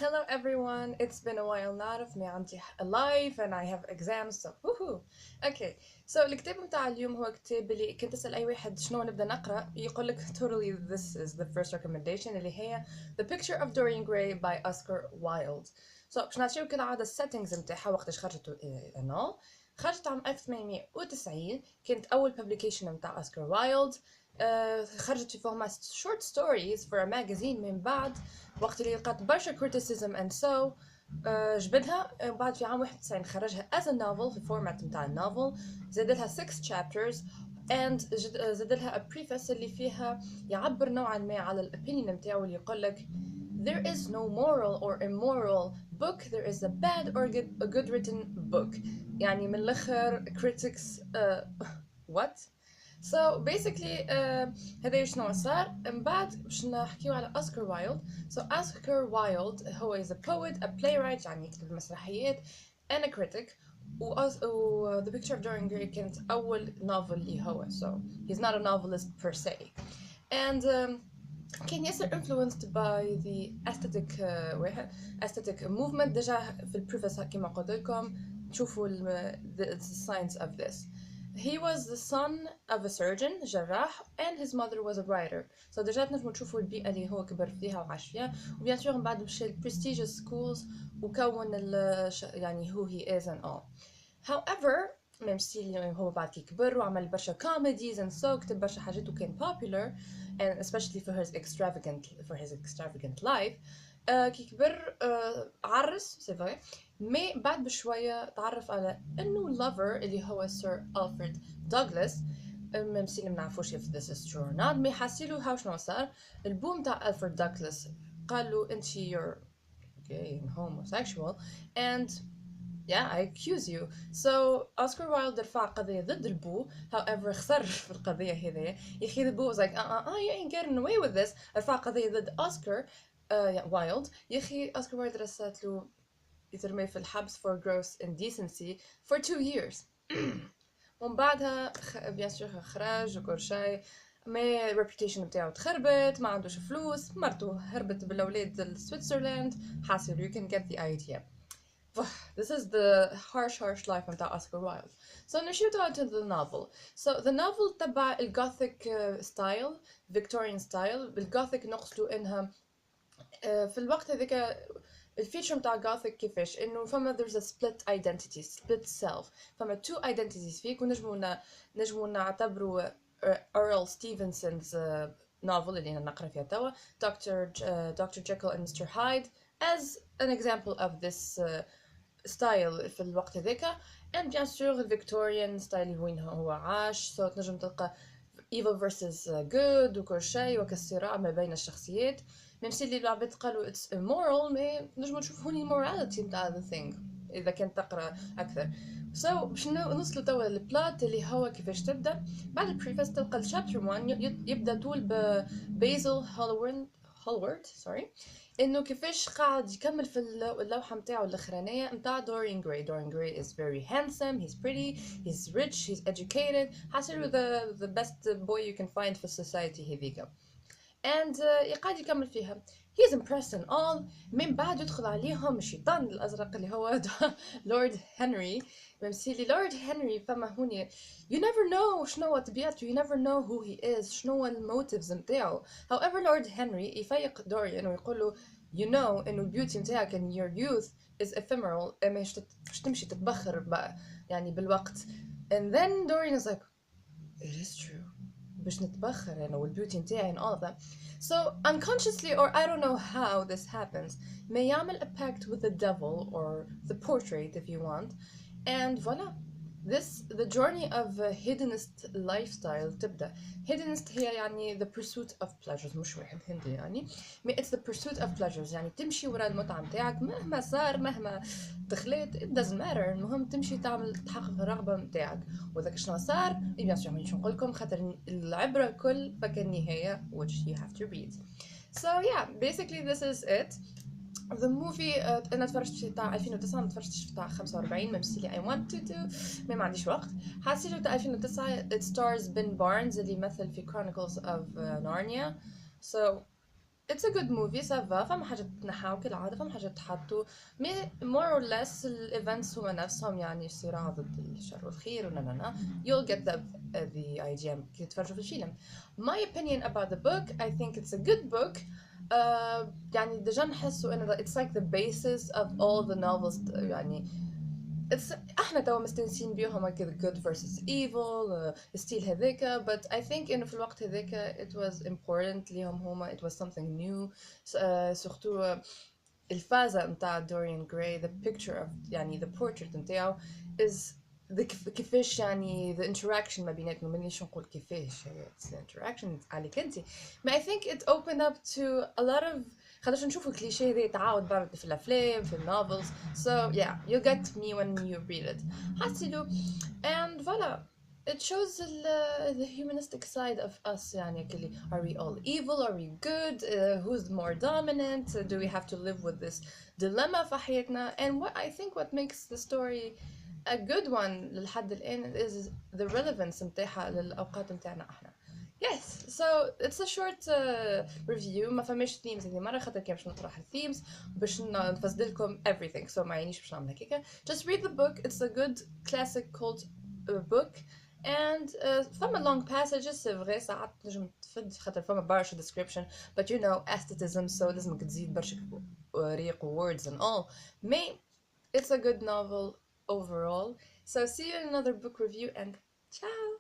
Hello everyone, it's been a while نعرف مي عندي live and I have exams so woohoo. Okay, so الكتاب متاع اليوم هو كتاب اللي كنت أسأل أي واحد شنو نبدأ نقرأ يقولك totally this is the first recommendation اللي هي The Picture of Dorian Gray by Oscar Wilde. So باش نعطيو كالعادة السيتنجز متاعها وقتاش خرجت and all. خرجت عام 1890 كانت أول publication متاع أوسكار وايلد. خرجت في فورمات short stories for a magazine من بعد وقت اللي لقات برشا criticism and so جبدها بعد في عام 91 خرجها as a novel في الفورمات متاع النوفل زادلها 6 chapters and زادلها a preface اللي فيها يعبر نوعا ما على الopinion متاعو اللي يقولك There is no moral or immoral book, there is a bad or a good written book. يعني من الآخر critics what? So basically هذا شنو صار من بعد باش نحكيو على أوسكار وايلد. So أوسكار وايلد هو is a poet, a playwright يعني يكتب مسرحيات and a critic و The Picture of Dorian Gray كانت أول novel اللي هو so he's not a novelist per se and كان ياسر influenced by the aesthetic movement ديجا في البريفاس كما قلت لكم تشوفوا the signs of this. He was the son of a surgeon جراح and his mother was a writer. So ديجا تنجموا تشوفوا البيئة اللي هو كبر فيها وعاش فيها وبيان سور من بعد مشى prestigious schools وكون يعني who he is and all. However ميم سي هو بعد كي كبر وعمل برشا comedies and so كتب برشا حاجات وكان popular and especially for his extravagant life. كي كبر عرس سي فري مي بعد بشوية تعرف على انه lover اللي هو سير ألفريد دوغلاس ميم سي ما نعرفوش if this is true or not مي حاسيلو هاو شنو صار البو متاع ألفريد دوغلاس قالو انتي you're gay and homosexual and yeah, I accuse you. So Oscar Wilde رفع قضية ضد البو. However خسر في القضية هذه. يخي the boo was like you ain't getting away with this. رفع قضية ضد Oscar Wilde. يخي Oscar Wilde رسلت له يترمي في الحبس for gross indecency for 2 years. ومن بعدها بيان سور خرج وكل شيء. ما reputation بتاعه تخربت ما عندوش فلوس مرته هربت بالأولاد لسويسرلاند حاسب you can get the idea. This is the harsh life of Oscar Wilde. So نشوف into the novel. So the novel تبع الgothic style, Victorian style. بالgothic نقصدوا إنها في الوقت هذاك الفيتشر متاع gothic كيفاش إنه فما there's a split identity, split self. فما two identities فيك ونجموا نعتبروا Earl Stevenson's novel اللي نقرأ فيها توا Dr. Jekyll and Mr. Hyde as an example of this style في الوقت هذاك and bien sûr الفيكتوريان ستايل وين هو عاش so تنجم تلقى evil versus good وكل شيء وكالصراع ما بين الشخصيات même si اللي العباد قالوا it's immoral ما نجموا نشوفوا هوني morality متاع the thing إذا كنت تقرأ أكثر so باش نوصلوا توا للبلات اللي هو كيفاش تبدأ بعد البريفاس تلقى الشابتر 1 يبدأ طول ببيزل هولورد انه كيفاش قاعد يكمل في اللوحه نتاعو الاخرانيه نتاع دورين جراي. دورين جراي is very handsome, he's pretty, he's rich, he's educated. حاسيلو the best boy you can find في السوسايتي هذيك and قاعد يكمل فيها. he's impressed and all. من بعد يدخل عليهم الشيطان الازرق اللي هو لورد هنري. ممثلي لورد هنري فما هوني you never know شنو طبيعته, you never know who he is, شنو الموتيفز نتاعو. however لورد هنري يفيق دوريان ويقول له you know إنه البيوتي نتاعك in your youth is ephemeral مش تمشي تتبخر يعني بالوقت. and then Dorian is like it is true باش نتبخر أنا والبيوتي نتاعي and all of that. So unconsciously or I don't know how this happens ما يعمل a pact with the devil or the portrait if you want and voila the journey of a hedonist lifestyle تبدأ. hedonist هي يعني the pursuit of pleasures مش واحد هندي يعني it's the pursuit of pleasures يعني تمشي وراء المتعة متاعك مهما صار مهما دخلت it doesn't matter المهم تمشي تحقق الرغبة متاعك وذاك شنو صار بيان سور مانيش نقول لكم خاطر العبرة كل فكالنهاية which you have to read. So yeah basically this is it. The movie انا تفرجت تاع 2009 ما تفرجتش تاع 45 ممثلي I want to do ما عنديش وقت. حاسيته تاع 2009 it stars Ben Barnes اللي يمثل في Chronicles of Narnia so it's a good movie سافا فما حاجات تنحاو كالعادة فما حاجات تحطوا مي more or less الايفنتس هما نفسهم يعني صراع ضد الشر والخير ونانا you'll get the idea كي تتفرجوا في الفيلم. My opinion about the book, I think it's a good book. يعني ديجا نحسوا ان it's like the basis of all the novels يعني احنا توا مستانسين بيهم هكا good versus evil ستيل هذاك but I think انه في الوقت هذاك it was important ليهم هما it was something new surtout الفازة نتاع دوريان جراي the picture of يعني the portrait نتاعو is كيفاش يعني the interaction ما بيناتهم مانيش نقول كيفاش it's the interaction عليك انت but I think it opened up to a lot of خاطرش نشوفوا الكليشيه هذا يتعاود برد في الافلام في النوفلز so yeah you get me when you read it حسيلو and voilà it shows the humanistic side of us يعني كلي are we all evil are we good who's more dominant do we have to live with this dilemma في حياتنا and what I think what makes the story a good one للحد الآن is the relevance نتاعها للأوقات نتاعنا احنا. Yes, so it's a short review ما فماش themes هذه مرة خاطر كي باش نطرح الthemes باش نفسد لكم everything so ما يعنيش باش نعمل هكاكا. Just read the book, it's a good classic cult book and فما long passages c'est vrai ساعات تنجم تفد خاطر فما برشا description but you know aesthetism so لازمك تزيد برشا ريق words and all mais it's a good novel overall. So see you in another book review and ciao!